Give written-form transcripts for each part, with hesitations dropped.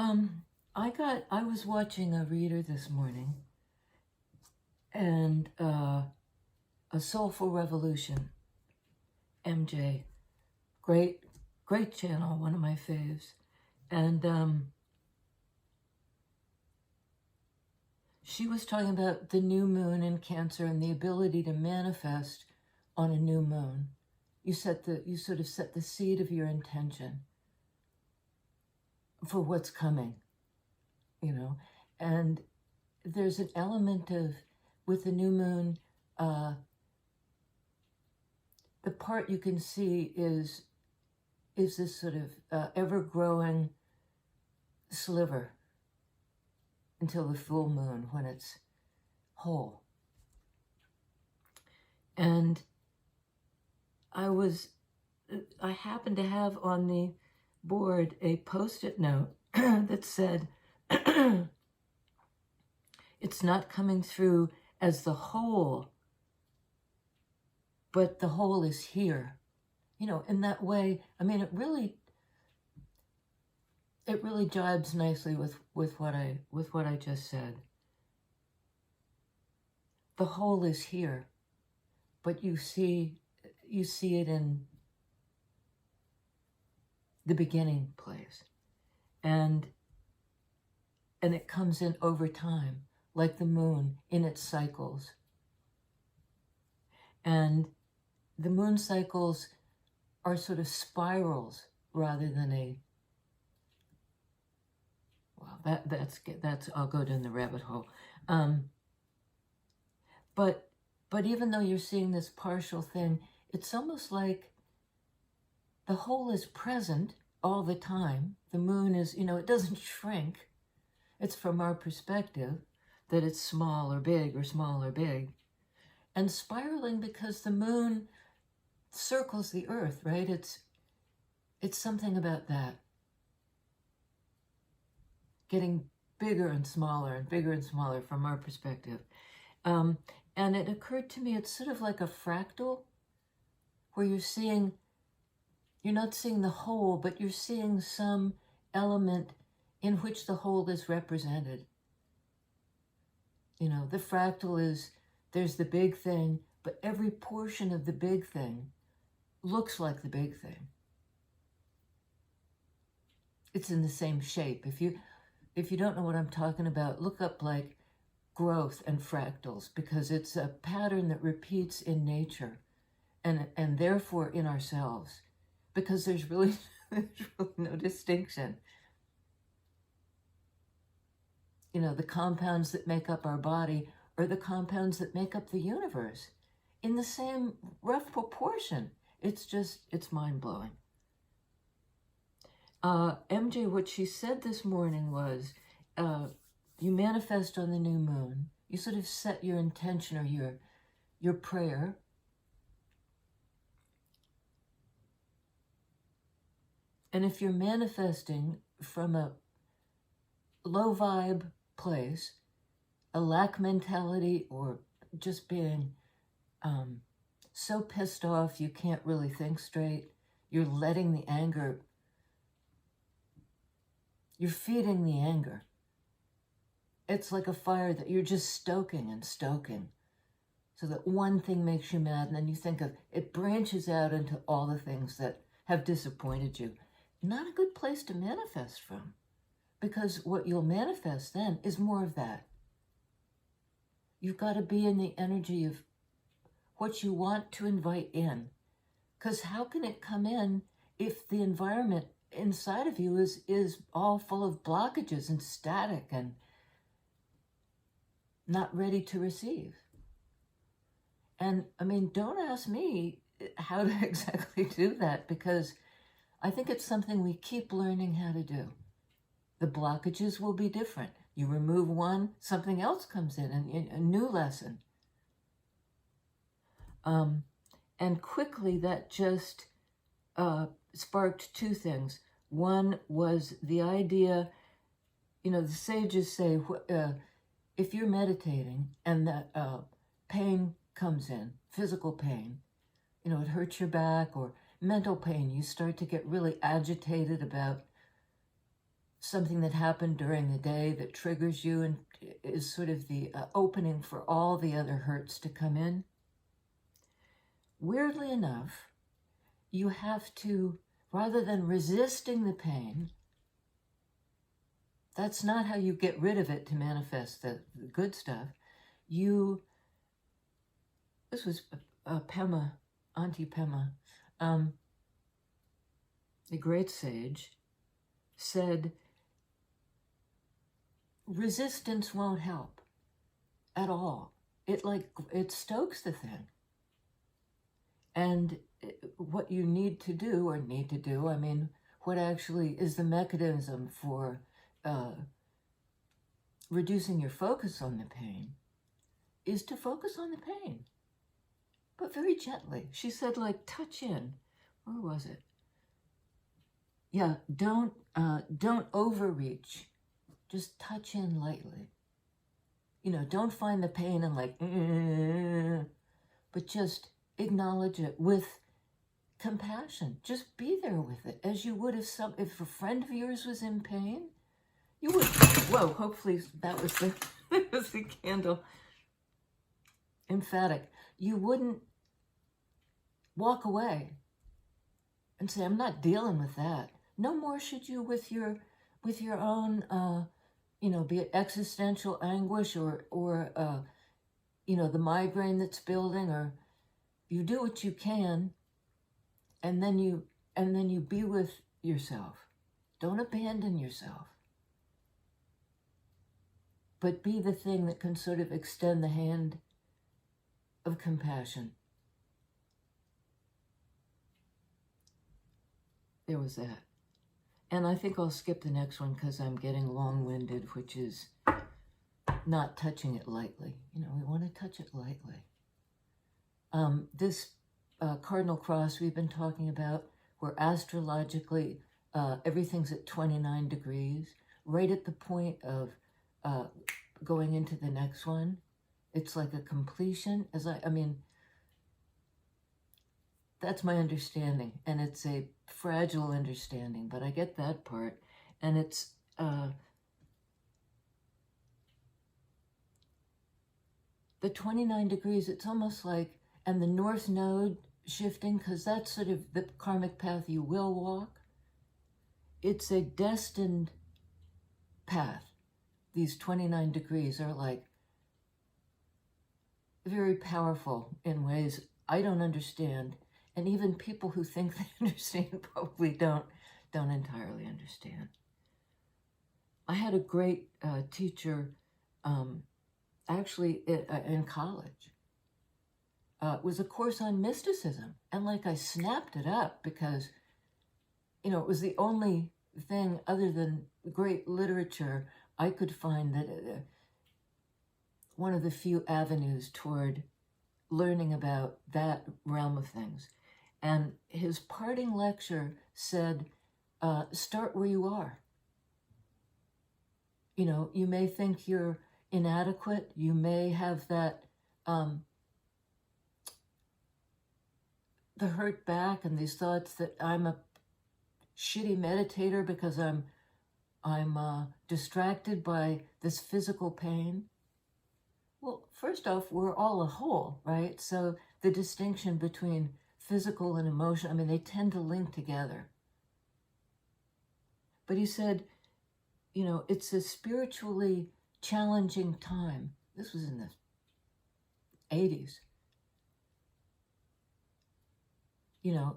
I was watching a reader this morning, and a Soulful Revolution, MJ, great channel, one of my faves, and she was talking about the new moon in Cancer and the ability to manifest on a new moon. You sort of set the seed of your intention for what's coming, and there's an element of, with the new moon, the part you can see is this sort of ever-growing sliver until the full moon, when it's whole. And I happened to have on the board a Post-it note that said, it's not coming through as the whole, but the whole is here. In that way, I mean, it really jibes nicely with what I just said. The whole is here, but you see it in the beginning place, and it comes in over time, like the moon in its cycles. And the moon cycles are sort of spirals rather than that's I'll go down the rabbit hole. But even though you're seeing this partial thing, it's almost like the whole is present all the time. The moon is, it doesn't shrink. It's from our perspective that it's small or big or small or big. And spiraling because the moon circles the earth, right? It's something about that. Getting bigger and smaller from our perspective. And it occurred to me, it's sort of like a fractal, where you're not seeing the whole, but you're seeing some element in which the whole is represented. The fractal is, there's the big thing, but every portion of the big thing looks like the big thing. It's in the same shape. If you don't know what I'm talking about, look up like growth and fractals, because it's a pattern that repeats in nature and therefore in ourselves, because there's really no distinction. The compounds that make up our body are the compounds that make up the universe in the same rough proportion. It's mind-blowing. MJ, what she said this morning was, you manifest on the new moon. You sort of set your intention or your prayer. And if you're manifesting from a low vibe place, a lack mentality, or just being so pissed off you can't really think straight, you're letting the anger, you're feeding the anger. It's like a fire that you're just stoking and stoking, so that one thing makes you mad, and then you think of it, branches out into all the things that have disappointed you. Not a good place to manifest from, because what you'll manifest then is more of that. You've got to be in the energy of what you want to invite in, because how can it come in if the environment inside of you is all full of blockages and static and not ready to receive? And I mean, don't ask me how to exactly do that, because I think it's something we keep learning how to do. The blockages will be different. You remove one, something else comes in, and a new lesson. And quickly that just sparked two things. One was the idea, the sages say, if you're meditating and that pain comes in, physical pain, it hurts your back, or mental pain, you start to get really agitated about something that happened during the day that triggers you and is sort of the opening for all the other hurts to come in. Weirdly enough, you have to, rather than resisting the pain, that's not how you get rid of it to manifest the good stuff. This was Pema, Auntie Pema, the great sage, said, resistance won't help at all. It stokes the thing. And what you need to do, I mean, what actually is the mechanism for reducing your focus on the pain is to focus on the pain, but very gently. She said, like, touch in. Where was it? Yeah, don't overreach. Just touch in lightly. You know, don't find the pain and like, but just acknowledge it with compassion. Just be there with it, as you would if a friend of yours was in pain. You would. Whoa! Hopefully that was the that was the candle. Emphatic. You wouldn't walk away and say, "I'm not dealing with that." No more should you with your own, be it existential anguish or the migraine that's building, or you do what you can, and then you be with yourself. Don't abandon yourself, but be the thing that can sort of extend the hand of compassion. There was that. And I think I'll skip the next one because I'm getting long-winded, which is not touching it lightly. We want to touch it lightly. This cardinal cross we've been talking about, where astrologically everything's at 29 degrees, right at the point of going into the next one. It's like a completion. That's my understanding, and it's a fragile understanding, but I get that part. And it's the 29 degrees, it's almost like, and the North Node shifting, because that's sort of the karmic path you will walk. It's a destined path. These 29 degrees are like very powerful in ways I don't understand. And even people who think they understand probably don't entirely understand. I had a great teacher, actually in college. It was a course on mysticism, and I snapped it up because, it was the only thing other than great literature I could find that one of the few avenues toward learning about that realm of things. And his parting lecture said, start where you are. You may think you're inadequate. You may have that, the hurt back and these thoughts that I'm a shitty meditator because I'm distracted by this physical pain. Well, first off, we're all a whole, right? So the distinction between physical and emotion, they tend to link together. But he said, it's a spiritually challenging time. This was in the 80s.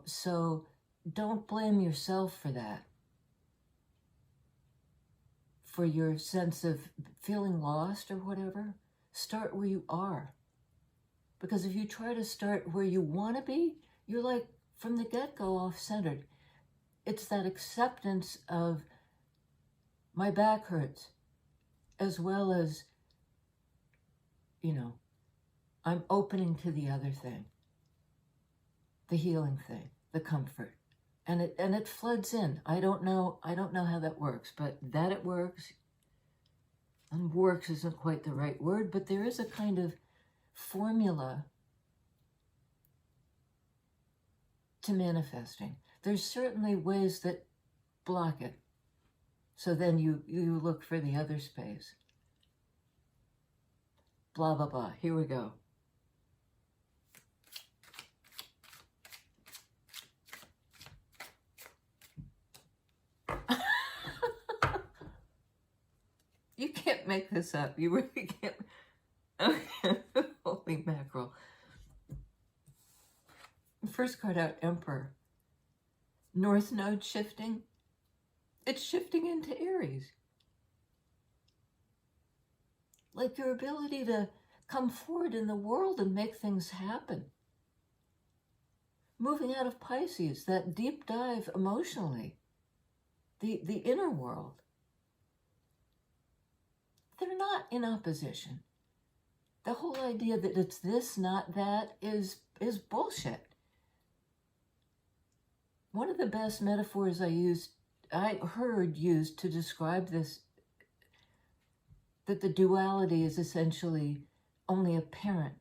So don't blame yourself for that. For your sense of feeling lost or whatever. Start where you are. Because if you try to start where you want to be, you're like, from the get-go, off-centered. It's that acceptance of my back hurts, as well as, I'm opening to the other thing, the healing thing, the comfort, and it floods in. I don't know how that works, but that it works. And works isn't quite the right word, but there is a kind of formula to manifesting. There's certainly ways that block it. So then you look for the other space. Blah, blah, blah. Here we go. You can't make this up. You really can't. Okay. Holy mackerel. First card out, Emperor. North node shifting. It's shifting into Aries. Like your ability to come forward in the world and make things happen. Moving out of Pisces, that deep dive emotionally. The inner world. They're not in opposition. The whole idea that it's this, not that, is bullshit. One of the best metaphors I heard used to describe this, that the duality is essentially only apparent,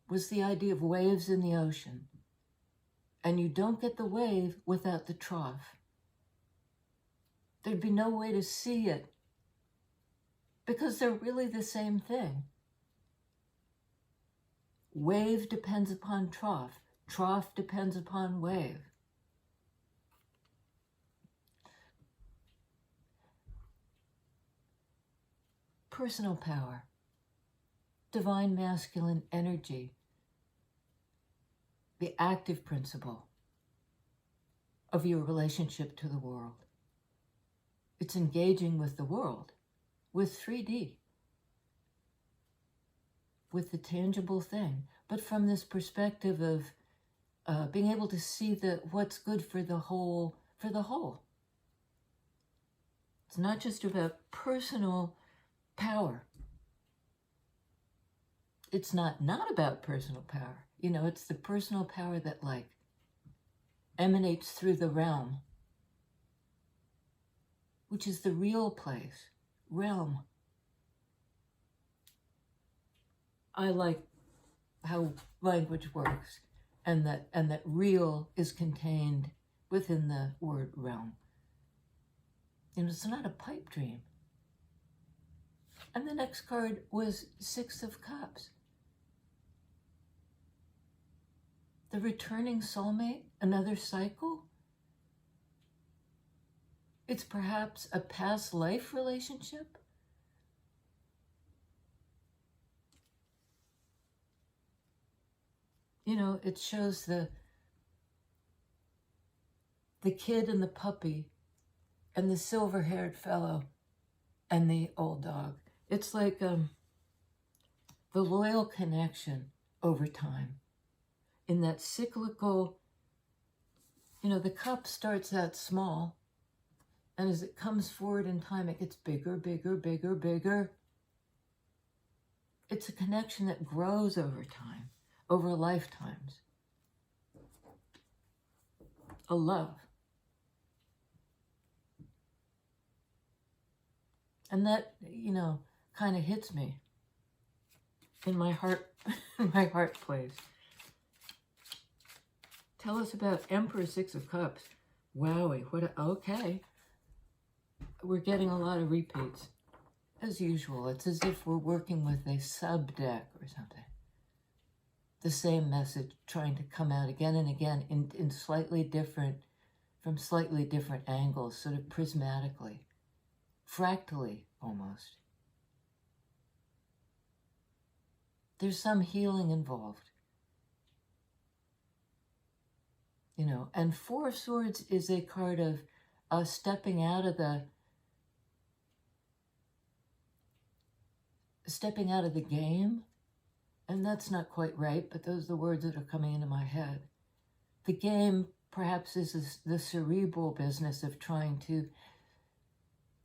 was the idea of waves in the ocean. And you don't get the wave without the trough. There'd be no way to see it because they're really the same thing. Wave depends upon trough. Trough depends upon wave. Personal power. Divine masculine energy. The active principle of your relationship to the world. It's engaging with the world, with 3D, with the tangible thing, but from this perspective of being able to see what's good for the whole, It's not just about personal power. It's not about personal power. It's the personal power that emanates through the realm, which is the real place, realm. I like how language works, and that real is contained within the word realm. It's not a pipe dream. And the next card was Six of Cups. The returning soulmate, another cycle. It's perhaps a past life relationship. It shows the kid and the puppy and the silver-haired fellow and the old dog. It's like the loyal connection over time. In that cyclical, the cup starts out small, and as it comes forward in time, it gets bigger, bigger, bigger, bigger. It's a connection that grows over time, over lifetimes. A love. And that, kind of hits me in my heart, my heart place. Tell us about Emperor Six of Cups. Wowie, okay. We're getting a lot of repeats. As usual, it's as if we're working with a sub-deck or something. The same message trying to come out again and again in slightly different angles, sort of prismatically, fractally almost. There's some healing involved. And Four of Swords is a card of stepping out of the game. And that's not quite right, but those are the words that are coming into my head. The game perhaps is the cerebral business of trying to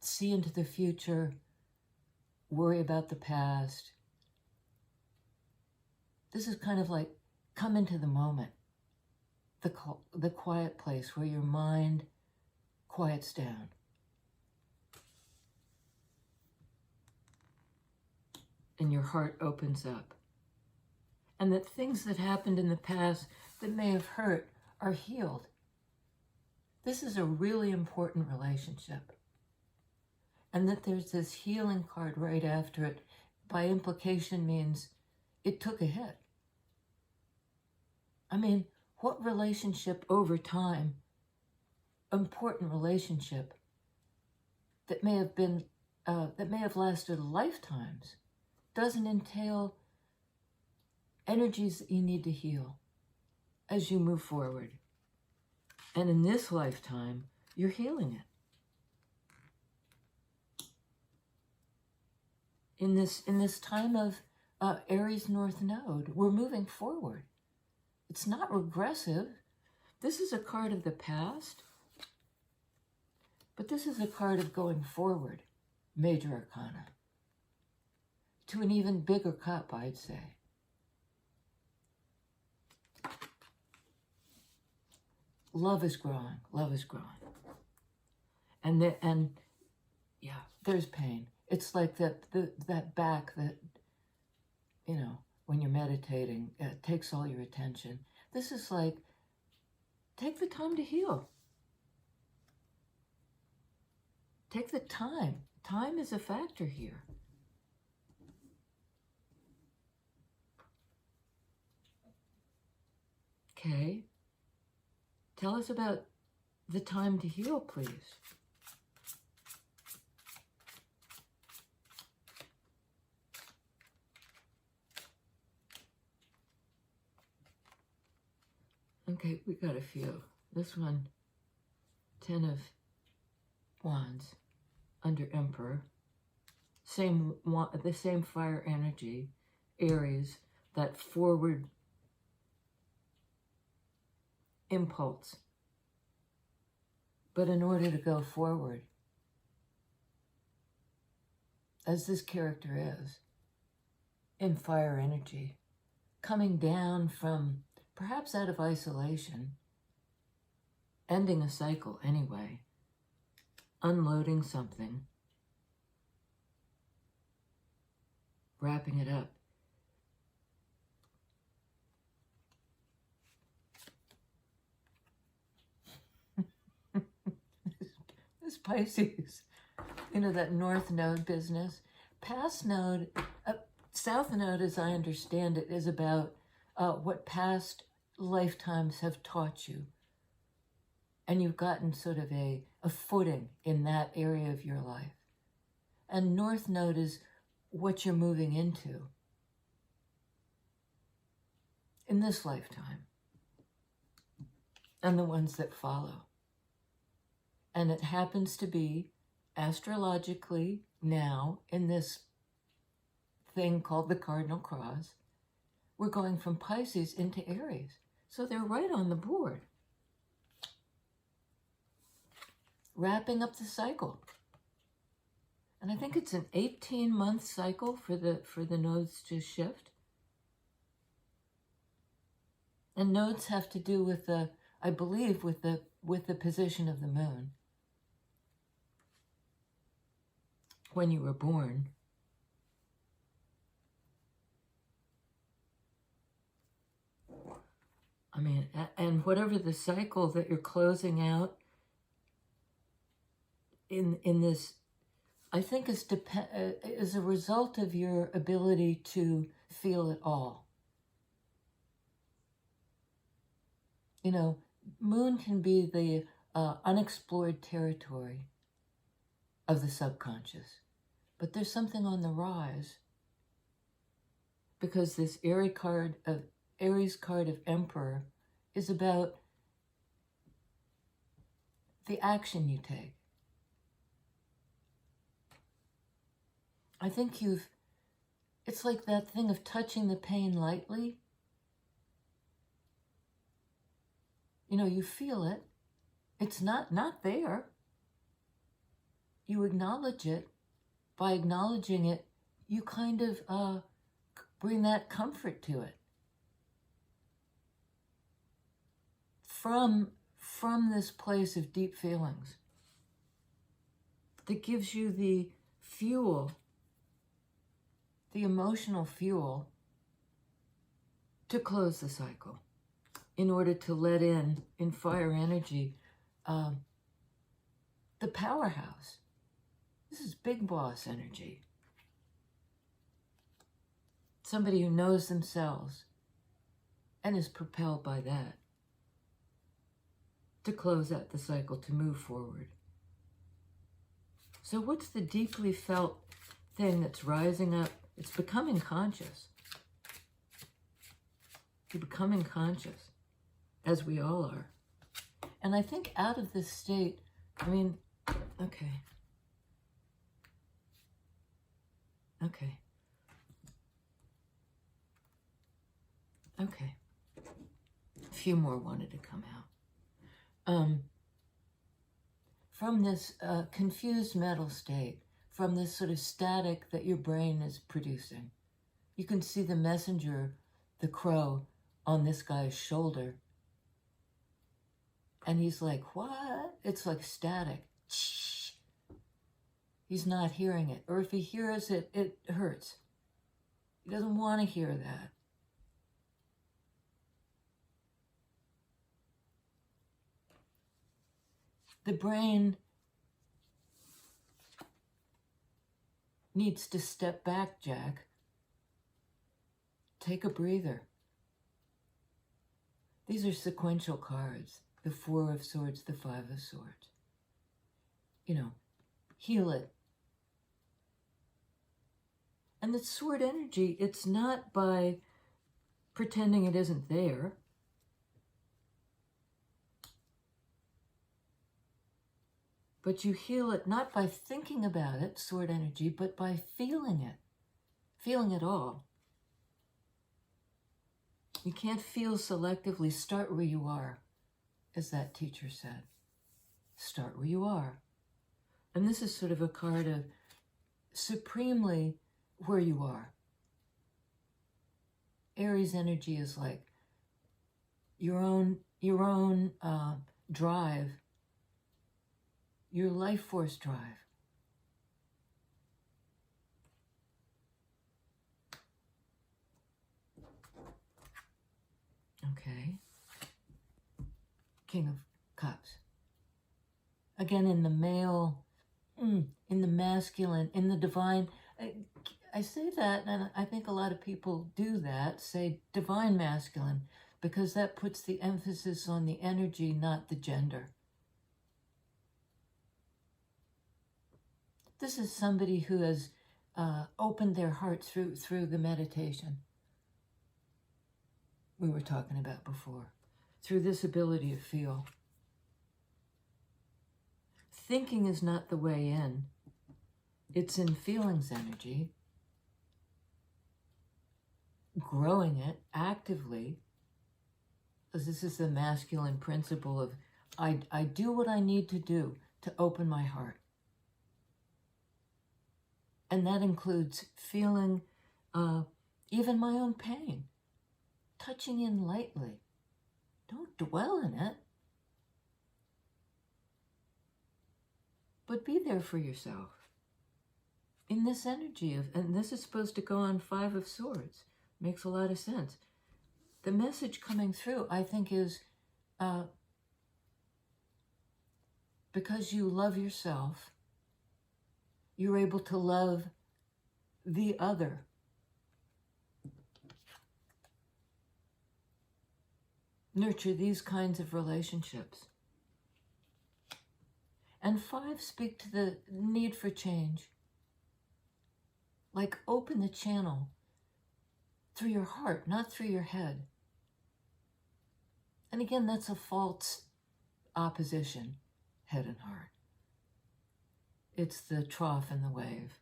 see into the future, worry about the past. This is kind of like come into the moment, the quiet place where your mind quiets down. And your heart opens up. And that things that happened in the past that may have hurt are healed. This is a really important relationship. and that there's this healing card right after it, by implication means it took a hit. I mean, what relationship over time, important relationship, that may have been, that may have lasted lifetimes, doesn't entail energies that you need to heal as you move forward. And in this lifetime, you're healing it. In this time of Aries North Node, we're moving forward. It's not regressive. This is a card of the past, but this is a card of going forward, Major Arcana, to an even bigger cup, I'd say. Love is growing. Love is growing. And yeah, there's pain. It's like that back that, you know, when you're meditating, it takes all your attention. This is like, take the time to heal. Take the time. Time is a factor here. Okay. Tell us about the time to heal, please. Okay, we got a few. This one, 10 of Wands under Emperor. The same fire energy, Aries, that forward impulse. But in order to go forward, as this character is, in fire energy, coming down from perhaps out of isolation, ending a cycle anyway, unloading something, wrapping it up. This Pisces, you know, that North Node business. Past Node, South Node, as I understand it, is about what past lifetimes have taught you. And you've gotten sort of a footing in that area of your life. And North Node is what you're moving into in this lifetime and the ones that follow. And it happens to be astrologically now in this thing called the Cardinal Cross. We're going from Pisces into Aries. So they're right on the board. Wrapping up the cycle. And I think it's an 18-month cycle for the nodes to shift. And nodes have to do with I believe, with the position of the moon. When you were born. I mean, and whatever the cycle that you're closing out in this, I think is a result of your ability to feel it all. You know, moon can be the unexplored territory of the subconscious. But there's something on the rise. Because this Aries card of Emperor is about the action you take. I think it's like that thing of touching the pain lightly. You know, you feel it. It's not there. You acknowledge it. By acknowledging it, you kind of bring that comfort to it. From this place of deep feelings that gives you the fuel, the emotional fuel to close the cycle in order to let in fire energy, the powerhouse This is big boss energy. Somebody who knows themselves and is propelled by that to close out the cycle, to move forward. So what's the deeply felt thing that's rising up? It's becoming conscious. You're becoming conscious, as we all are. And I think out of this state, I mean, okay. Okay. Okay. A few more wanted to come out. From this confused metal state, from this sort of static that your brain is producing, you can see the messenger, the crow, on this guy's shoulder. And he's like, what? It's like static. He's not hearing it. Or if he hears it, it hurts. He doesn't want to hear that. The brain needs to step back, Jack. Take a breather. These are sequential cards. The Four of Swords, the Five of Swords. You know, heal it. And the sword energy, it's not by pretending it isn't there. But you heal it not by thinking about it, sword energy, but by feeling it. Feeling it all. You can't feel selectively. Start where you are, as that teacher said. Start where you are. And this is sort of a card of supremely where you are. Aries energy is like your own drive, your life force drive. Okay. King of Cups. Again, in the male, in the masculine, in the divine. I say that, and I think a lot of people do that, say divine masculine, because that puts the emphasis on the energy, not the gender. This is somebody who has opened their heart through the meditation we were talking about before, through this ability to feel. Thinking is not the way in. It's in feelings energy. Growing it actively, because this is the masculine principle of I do what I need to do to open my heart. And that includes feeling even my own pain, touching in lightly. Don't dwell in it, but be there for yourself. In this energy of, and this is supposed to go on Five of Swords. Makes a lot of sense. The message coming through, I think, is because you love yourself, you're able to love the other. Nurture these kinds of relationships. And five speak to the need for change. Like open the channel through your heart, not through your head. And again, that's a false opposition, head and heart. It's the trough and the wave.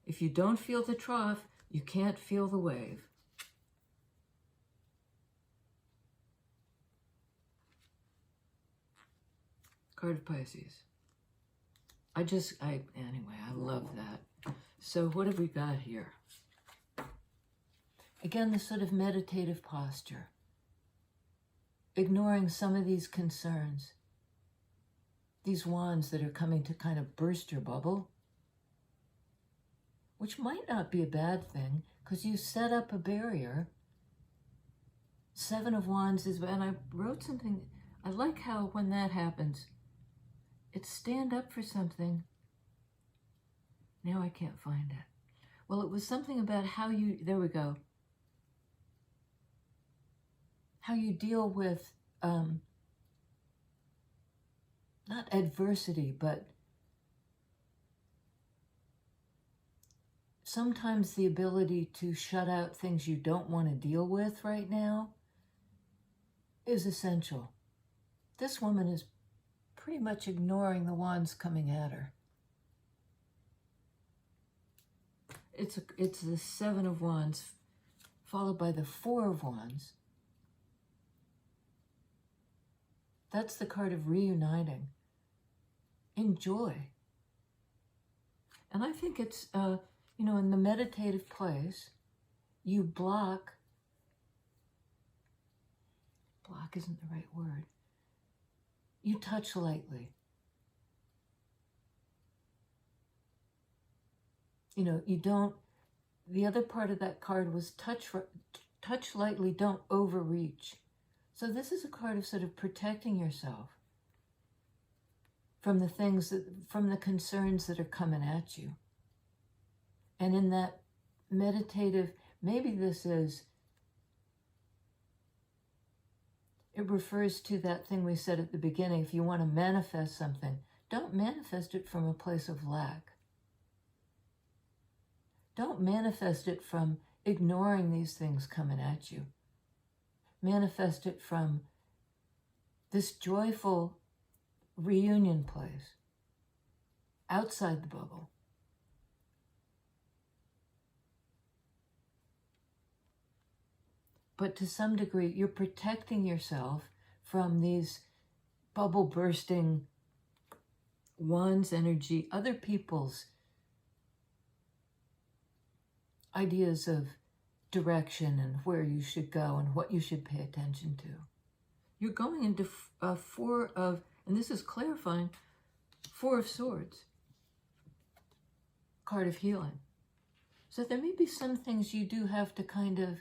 If you don't feel the trough, you can't feel the wave. Card of Pisces. Anyway, I love that. So what have we got here? Again, this sort of meditative posture. Ignoring some of these concerns. These wands that are coming to kind of burst your bubble. Which might not be a bad thing, because you set up a barrier. Seven of Wands is, and I wrote something, I like how when that happens, it's stand up for something Now I can't find it. Well, it was something about how you, there we go, how you deal with, not adversity, but sometimes the ability to shut out things you don't want to deal with right now is essential. This woman is pretty much ignoring the wands coming at her. It's the Seven of Wands followed by the Four of Wands. That's the card of reuniting. Enjoy. And I think it's, you know, in the meditative place, you block isn't the right word. You touch lightly. You know, you don't, the other part of that card was touch lightly, don't overreach. So this is a card of sort of protecting yourself from the things that, from the concerns that are coming at you. And in that meditative, maybe this is, it refers to that thing we said at the beginning. If you want to manifest something, don't manifest it from a place of lack. Don't manifest it from ignoring these things coming at you. Manifest it from this joyful reunion place outside the bubble. But to some degree, you're protecting yourself from these bubble bursting wands energy, other people's ideas of direction and where you should go and what you should pay attention to. You're going into Four of, and this is clarifying, Four of Swords, card of healing. So there may be some things you do have to kind of,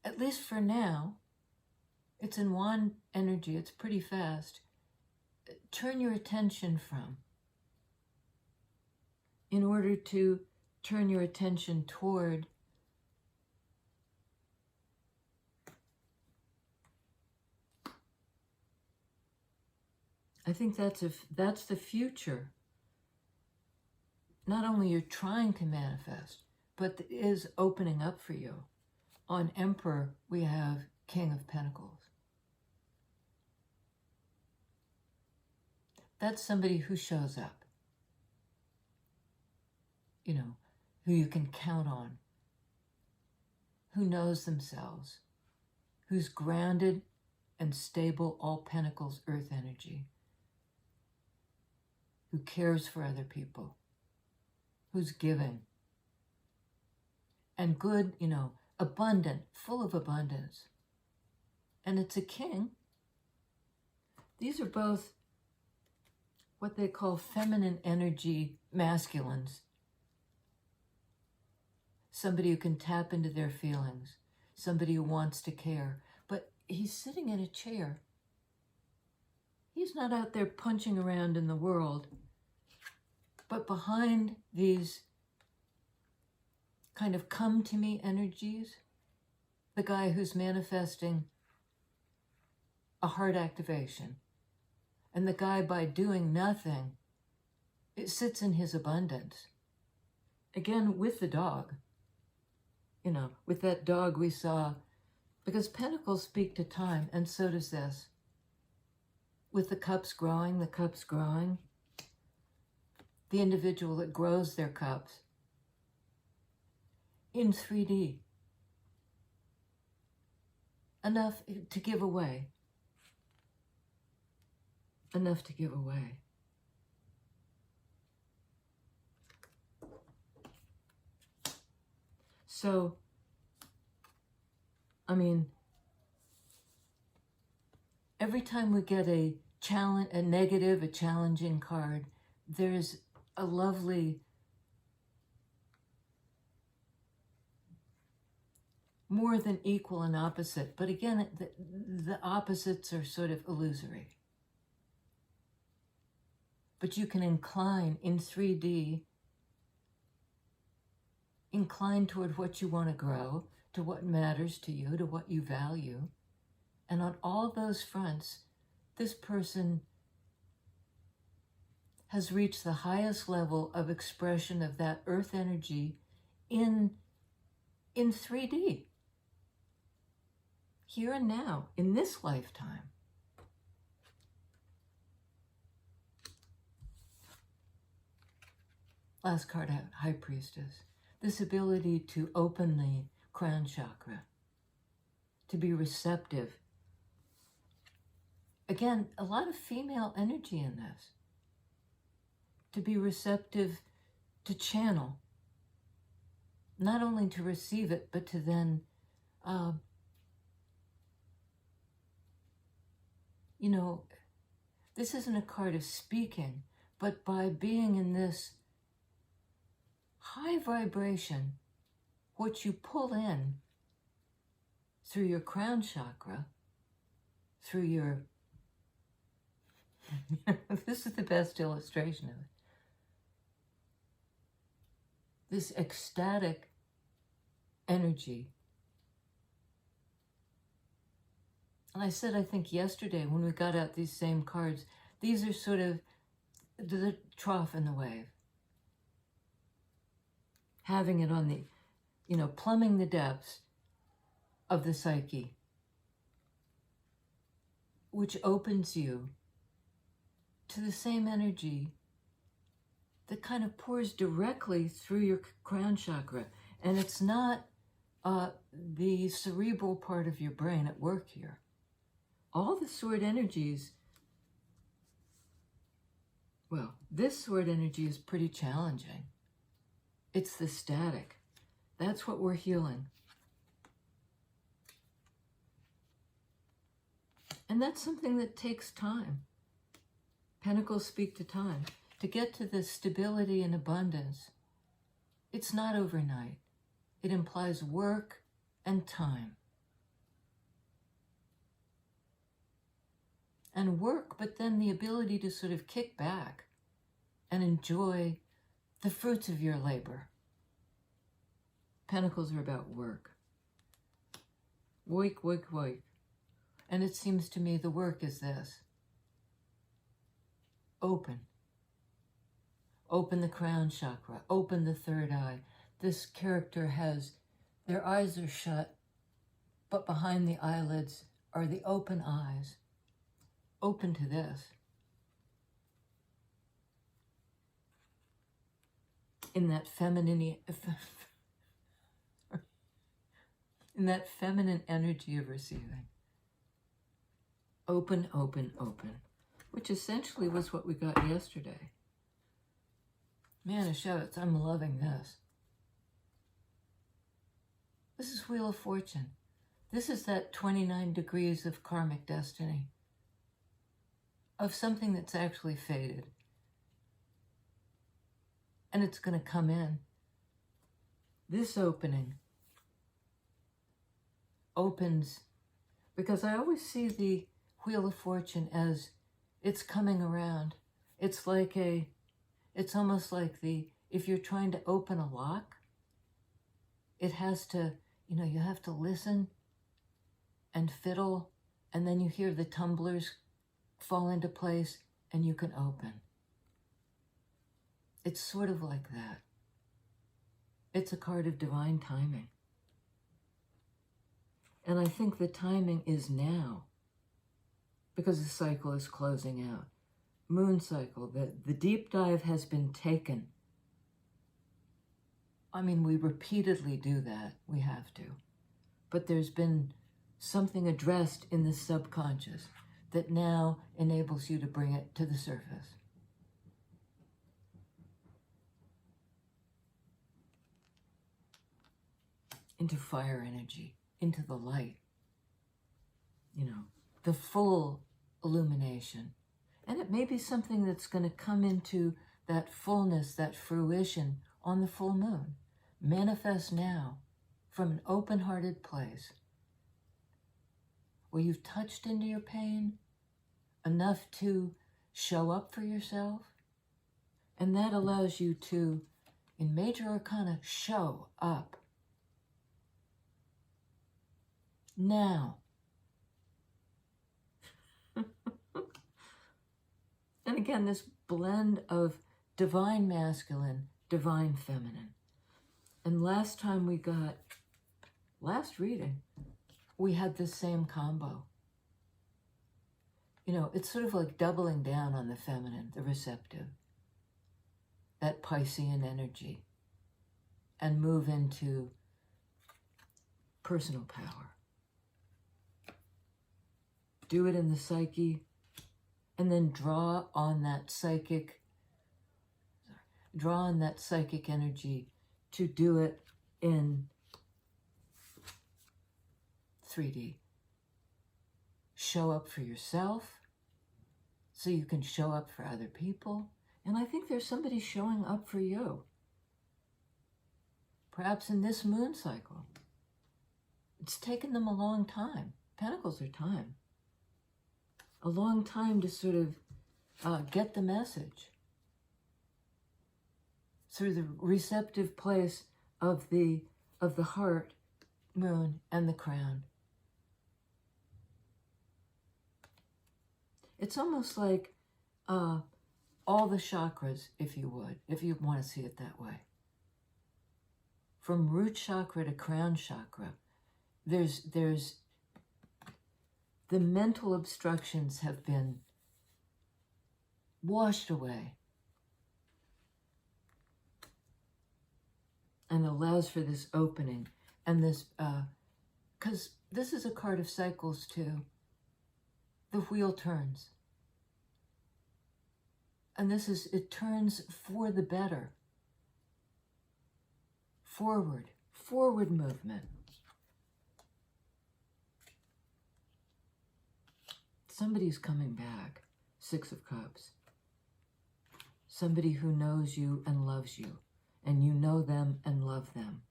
at least for now, it's in wand energy, it's pretty fast, turn your attention from, in order to turn your attention toward I think that's the future. Not only you're trying to manifest, but is opening up for you. On Emperor, we have King of Pentacles. That's somebody who shows up. You know, who you can count on, who knows themselves, who's grounded and stable, all Pentacles, earth energy, who cares for other people, who's giving, and good, you know, abundant, full of abundance. And it's a king. These are both what they call feminine energy masculines. Somebody who can tap into their feelings, somebody who wants to care. But he's sitting in a chair. He's not out there punching around in the world. But behind these kind of come to me energies, the guy who's manifesting a heart activation, and the guy by doing nothing, it sits in his abundance. Again, with the dog. You know, with that dog we saw, because pentacles speak to time, and so does this. With the cups growing, the individual that grows their cups in 3D. Enough to give away. Enough to give away. So, I mean, every time we get a challenge, a negative, a challenging card, there's a lovely, more than equal and opposite. But again, the opposites are sort of illusory. but you can incline in 3D, incline toward what you want to grow, to what matters to you, to what you value. And on all those fronts, this person has reached the highest level of expression of that earth energy in 3D, here and now, in this lifetime. Last card out, High Priestess. This ability to open the crown chakra, to be receptive. Again, a lot of female energy in this. To be receptive, to channel. Not only to receive it, but to then, you know, this isn't a card of speaking, but by being in this high vibration, what you pull in through your crown chakra, through your, this is the best illustration of it. This ecstatic energy. And I said, I think yesterday when we got out these same cards, these are sort of the trough and the wave. Having it on the, you know, plumbing the depths of the psyche, which opens you to the same energy that kind of pours directly through your crown chakra. And it's not the cerebral part of your brain at work here. All the sword energies, well, this sword energy is pretty challenging. It's the static. That's what we're healing. And that's something that takes time. Pentacles speak to time. To get to this stability and abundance, it's not overnight. It implies work and time. And work, but then the ability to sort of kick back and enjoy the fruits of your labor. Pentacles are about work. Work, work, work. And it seems to me the work is this. Open. Open the crown chakra. Open the third eye. This character has, their eyes are shut, but behind the eyelids are the open eyes. Open to this. In that feminine, in that feminine energy of receiving. Open, open, open. Which essentially was what we got yesterday. Man of Shouts, I'm loving this. This is Wheel of Fortune. This is that 29 degrees of karmic destiny. Of something that's actually faded. And it's going to come in. This opening opens, because I always see the Wheel of Fortune as it's coming around. It's like it's almost like if you're trying to open a lock, it has to, you know, you have to listen and fiddle, and then you hear the tumblers fall into place and you can open. It's sort of like that. It's a card of divine timing. And I think the timing is now, because the cycle is closing out. Moon cycle, the deep dive has been taken. I mean, we repeatedly do that. We have to. But there's been something addressed in the subconscious that now enables you to bring it to the surface. Into fire energy, into the light. You know, the full illumination. And it may be something that's going to come into that fullness, that fruition on the full moon. Manifest now from an open-hearted place where you've touched into your pain enough to show up for yourself And that allows you to, in major arcana, show up. Now. And again, this blend of divine masculine, divine feminine. And last time we got, last reading, we had this same combo. You know, it's sort of like doubling down on the feminine, the receptive, that Piscean energy, and move into personal power. Do it in the psyche, and then draw on that psychic energy to do it in 3D. Show up for yourself so you can show up for other people. And I think there's somebody showing up for you. Perhaps in this moon cycle. It's taken them a long time. Pentacles are time. A long time to sort of get the message through the receptive place of the heart, moon, and the crown. It's almost like all the chakras, if you want to see it that way. From root chakra to crown chakra, there's the mental obstructions have been washed away and allows for this opening and this, because this is a card of cycles too. The wheel turns. And it turns for the better. Forward movement. Somebody's coming back. 6 of Cups. Somebody who knows you and loves you. And you know them and love them.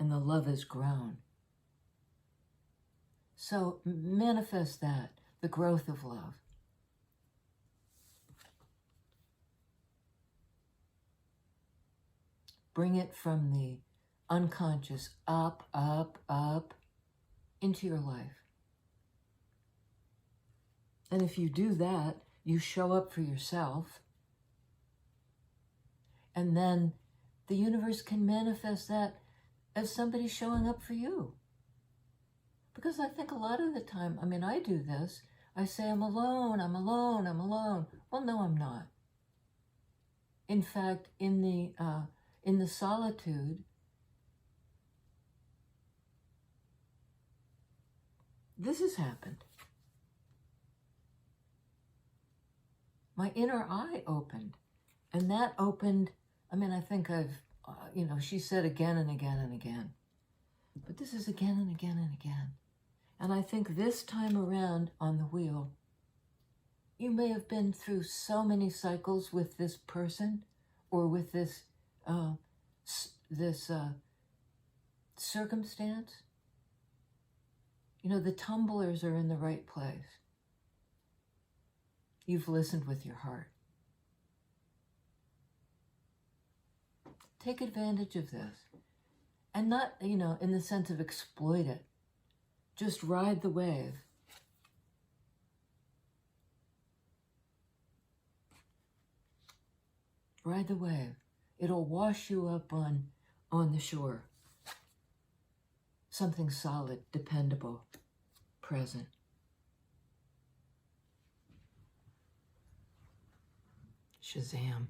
And the love has grown. So manifest that, the growth of love. Bring it from the unconscious up, up, up into your life. And if you do that, you show up for yourself. And then the universe can manifest that as somebody showing up for you. Because I think a lot of the time, I mean, I do this. I say, I'm alone, I'm alone, I'm alone. Well, no, I'm not. In fact, in the solitude, this has happened. My inner eye opened. And that opened, I mean, I think I've, she said again and again and again. But this is again and again and again. And I think this time around on the wheel, you may have been through so many cycles with this person or with this circumstance. You know, the tumblers are in the right place. You've listened with your heart. Take advantage of this. And not, in the sense of exploit it. Just ride the wave. Ride the wave. It'll wash you up on the shore. Something solid, dependable, present. Shazam.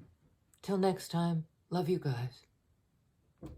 Till next time, love you guys.